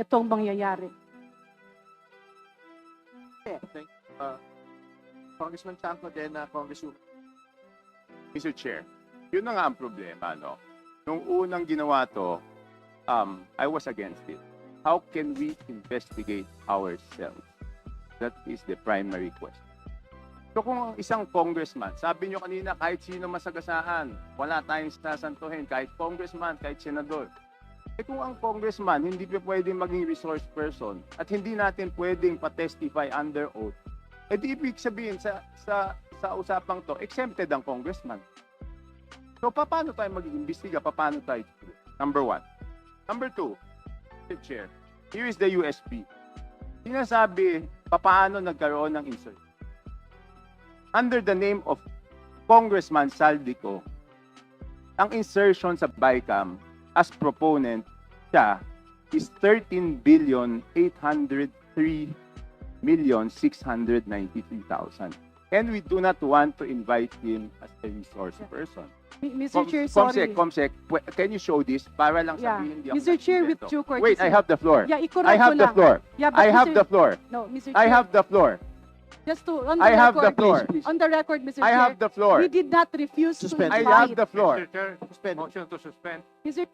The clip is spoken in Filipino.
itong mangyayari. Thank you. Congressman Chanco din, Congresswoman. Mr. Chair, yun na nga ang problema, no? Nung unang ginawa to, I was against it. How can we investigate ourselves? That is the primary question. So kung ang isang congressman, sabi nyo kanina, kahit sino masagasaan, wala tayong sasantuhin, kahit congressman, kahit senador. Eh kung ang congressman hindi pa pwedeng maging resource person at hindi natin pwedeng pa-testify under oath, eh di ibig sabihin sa usapang to, exempted ang congressman. So paano tayo mag-iimbestiga? Paano tayo? Number one. Number two, Mr. Chair, here is the USP. Sinasabi, paano nagkaroon ng insert? Under the name of Congressman Saldico, ang insertion sa BICAM as proponent siya is 13,803,693,000. And we do not want to invite him as a resource person. Mr. Chair, sorry. Comsec, can you show this? Para lang Yeah. sabihin, hindi ako Mr. Chair, with nagsimbento. due courtesy. Wait, I have the floor. Yeah, i-correct I have ko the lang. floor. Yeah, but I have Mr. the floor. No, Mr. Chair. I have the floor. Just to, on the I have record, the floor. On the record, Mr. I Chair, have the floor. we did not refuse Suspend. to I invite. have the floor. Mr. Chair, motion to suspend. Mr.